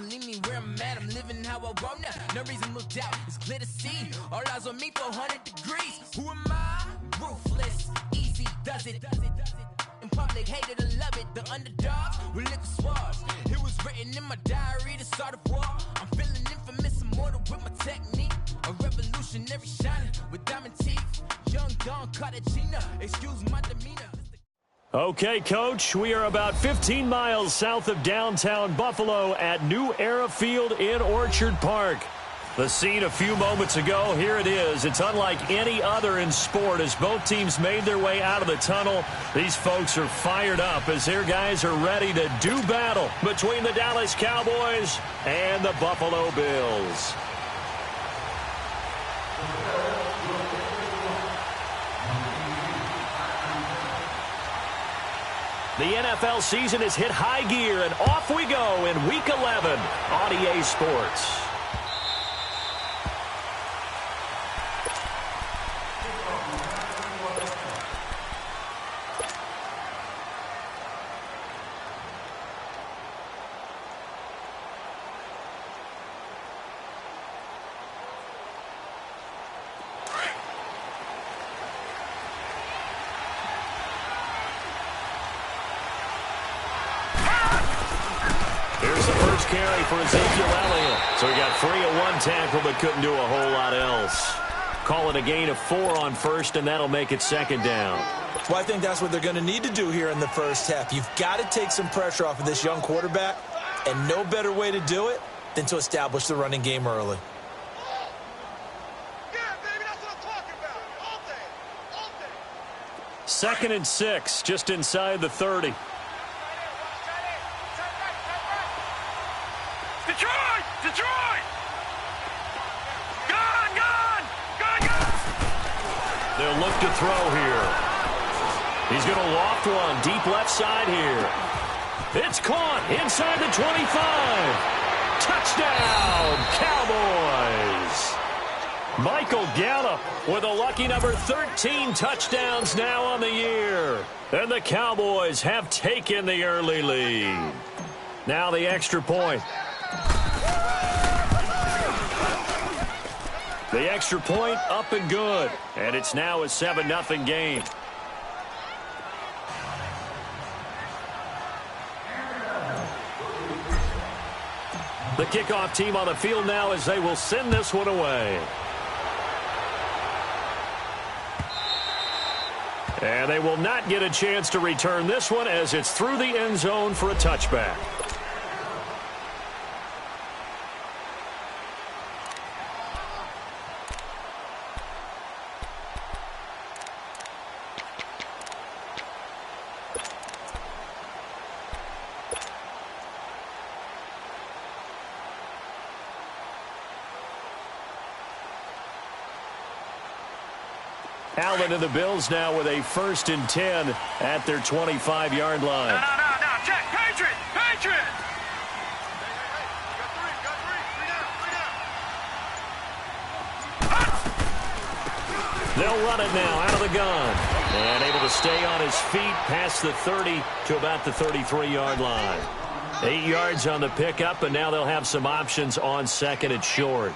can leave me where I'm at. I'm living how I want now. No reason look out, it's clear to see. All eyes on me, 400 degrees. Who am I? Ruthless, easy, does it. In public, hated to love it. The underdogs with liquor swabs. It was written in my diary to start a war. I'm feeling infamous, immortal with my technique. A revolutionary shining with diamond teeth. Young Don Cartagena, excuse my demeanor. Okay, Coach, we are about 15 miles south of downtown Buffalo at New Era Field in Orchard Park. The scene a few moments ago, here it is. It's unlike any other in sport as both teams made their way out of the tunnel. These folks are fired up as their guys are ready to do battle between the Dallas Cowboys and the Buffalo Bills. The NFL season has hit high gear, and off we go in Week 11 on EA Sports. Carry for Ezekiel Elliott. So he got free of one tackle but couldn't do a whole lot else. Call it a gain of 4 on first, and that'll make it 2nd down. Well, I think that's what they're going to need to do here in the first half. You've got to take some pressure off of this young quarterback, and no better way to do it than to establish the running game early. Yeah, baby, that's what I'm talking about. All day. All day. 2nd and 6, just inside the 30. Detroit! Detroit! Gone! Gone! Gone! Gone! They'll look to throw here. He's going to loft one deep left side here. It's caught inside the 25. Touchdown, Cowboys! Michael Gallup with a lucky number 13 touchdowns now on the year. And the Cowboys have taken the early lead. Now the extra point. The extra point up and good. And it's now a 7-0 game. The kickoff team on the field now as they will send this one away. And they will not get a chance to return this one as it's through the end zone for a touchback. Allen and the Bills now with a 1st and 10 at their 25-yard line. No, check. Patriot! Patriot! They'll run it now out of the gun. And able to stay on his feet past the 30 to about the 33-yard line. 8 yards on the pickup, and now they'll have some options on 2nd and short.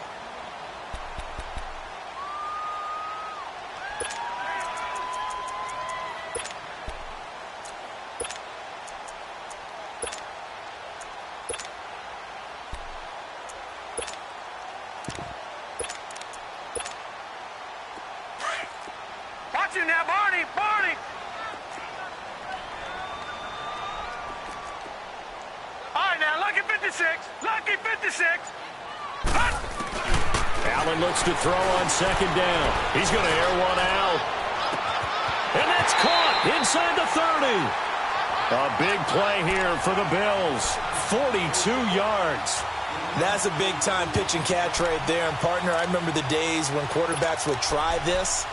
Watch him now, Barney! Barney! All right, now, lucky 56. Lucky 56. Hut! Allen looks to throw on 2nd down. He's going to air one out. And that's caught inside the 30. A big play here for the Bills. 42 yards. That's a big-time pitch and catch right there. And, partner, I remember the days when quarterbacks would try this.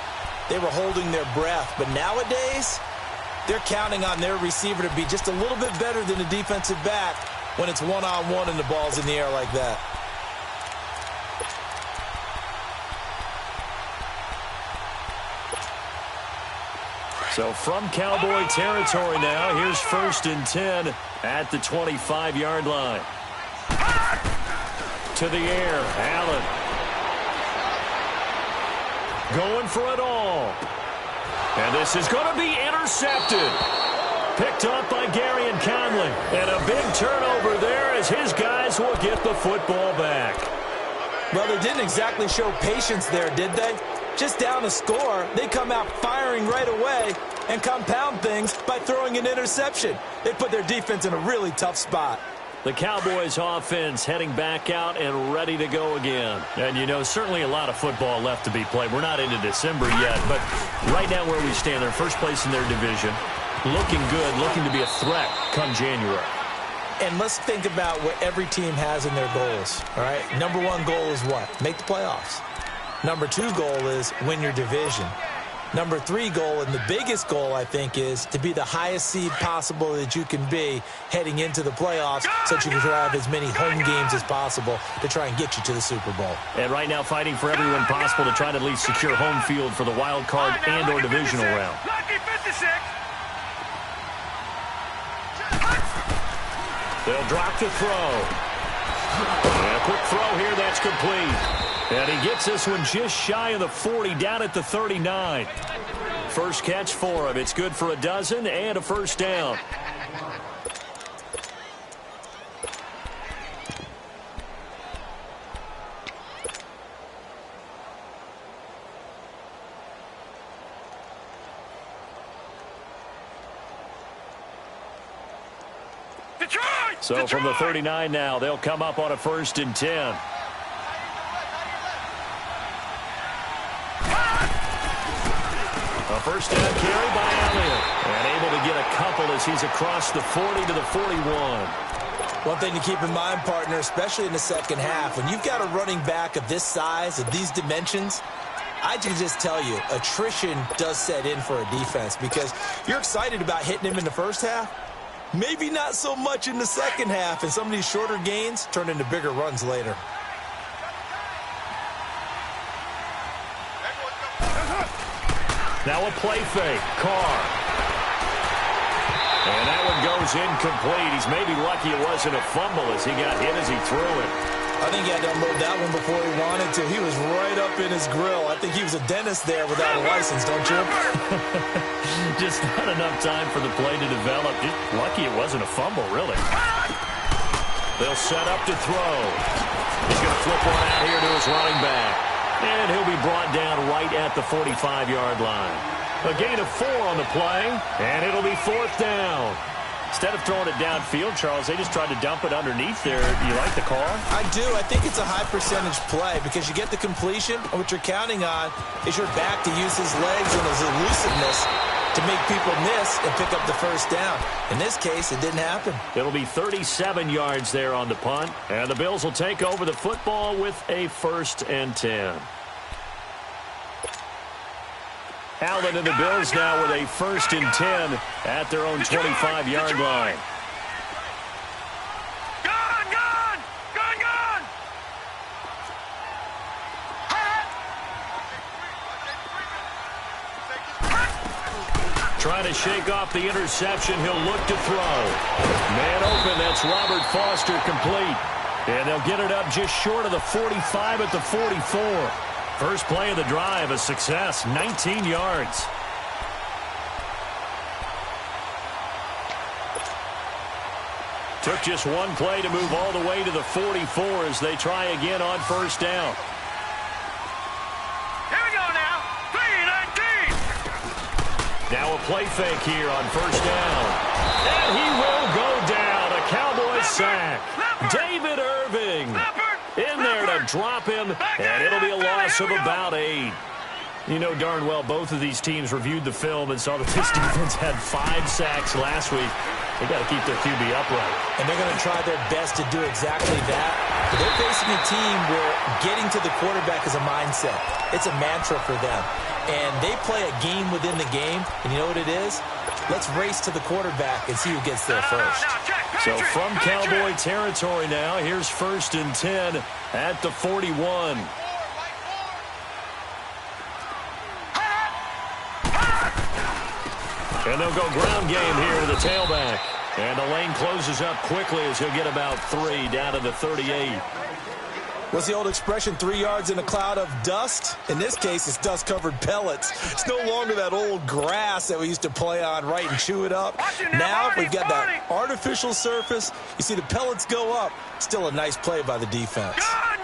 They were holding their breath. But nowadays, they're counting on their receiver to be just a little bit better than the defensive back when it's one-on-one and the ball's in the air like that. So from Cowboy territory now, here's 1st and 10 at the 25-yard line. to the air. Allen. Going for it all. And this is going to be intercepted. Picked up by Gary and Conley. And a big turnover there as his guys will get the football back. Well, they didn't exactly show patience there, did they? Just down a score, they come out firing right away and compound things by throwing an interception. They put their defense in a really tough spot. The Cowboys offense heading back out and ready to go again. And, you know, certainly a lot of football left to be played. We're not into December yet, but right now where we stand, they're first place in their division. Looking good, looking to be a threat come January. And let's think about what every team has in their goals, all right? Number one goal is what? Make the playoffs. Number two goal is win your division. Number three goal, and the biggest goal, I think, is to be the highest seed possible that you can be heading into the playoffs so that you can have as many home games as possible to try and get you to the Super Bowl. And right now fighting for everyone possible to try to at least secure home field for the wild card and or divisional round. Lucky 56. They'll drop the throw. And a quick throw here, that's complete. And he gets this one just shy of the 40, down at the 39. First catch for him. It's good for a dozen and a first down. So from the 39 now, they'll come up on a 1st and 10. A first down carry by Elliott. And able to get a couple as he's across the 40 to the 41. One thing to keep in mind, partner, especially in the second half, when you've got a running back of this size, of these dimensions, I can just tell you, attrition does set in for a defense because you're excited about hitting him in the first half. Maybe not so much in the second half, and some of these shorter gains turn into bigger runs later. Now a play fake. Carr. And that one goes incomplete. He's maybe lucky it wasn't a fumble as he got hit as he threw it. I think he had to unload that one before he wanted to. He was right up in his grill. I think he was a dentist there without a license, don't you? Just not enough time for the play to develop. Just lucky it wasn't a fumble, really. They'll set up to throw. He's going to flip one out here to his running back. And he'll be brought down right at the 45-yard line. A gain of 4 on the play, and it'll be 4th down. Instead of throwing it downfield, Charles, they just tried to dump it underneath there. You like the call? I do. I think it's a high-percentage play because you get the completion, and what you're counting on is your back to use his legs and his elusiveness to make people miss and pick up the first down. In this case, it didn't happen. It'll be 37 yards there on the punt, and the Bills will take over the football with a 1st and 10. Allen and the Bills now with a 1st and 10 at their own 25-yard line. Trying to shake off the interception. He'll look to throw. Man open. That's Robert Foster complete. And they'll get it up just short of the 45 at the 44. First play of the drive, a success, 19 yards. Took just one play to move all the way to the 44 as they try again on 1st down. Here we go now, 3-19. Now a play fake here on 1st down. And he will go down, a Cowboys sack. David Irving in there to drop him, and it'll be a loss of about 8. You know darn well both of these teams reviewed the film and saw that this defense had 5 sacks last week. They got to keep their QB upright. And they're going to try their best to do exactly that. But they're facing a team where getting to the quarterback is a mindset. It's a mantra for them. And they play a game within the game. And you know what it is? Let's race to the quarterback and see who gets there first. So from Cowboy territory now, here's 1st and 10 at the 41. And they'll go ground game here with the tailback. And the lane closes up quickly as he'll get about 3 down to the 38. What's the old expression, 3 yards in a cloud of dust? In this case, it's dust-covered pellets. It's no longer that old grass that we used to play on, right, and chew it up. Now we've got that artificial surface. You see the pellets go up. Still a nice play by the defense. Gone!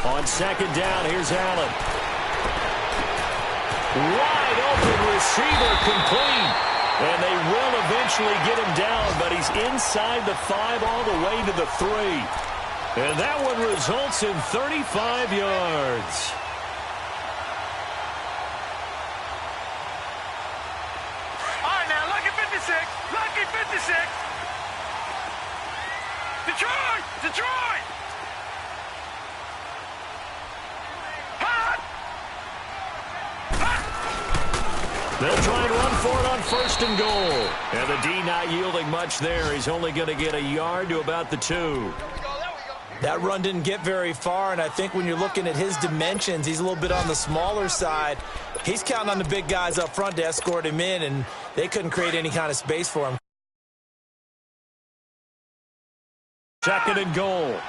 On second down, here's Allen. Wide open receiver, complete. And they will eventually get him down, but he's inside the 5 all the way to the 3. And that one results in 35 yards. All right, now, lucky 56. Lucky 56. Detroit! Detroit! Hot! They'll try and run for it on 1st and goal. And the D not yielding much there. He's only going to get a yard to about the 2. That run didn't get very far, and I think when you're looking at his dimensions, he's a little bit on the smaller side. He's counting on the big guys up front to escort him in, and they couldn't create any kind of space for him. 2nd and goal.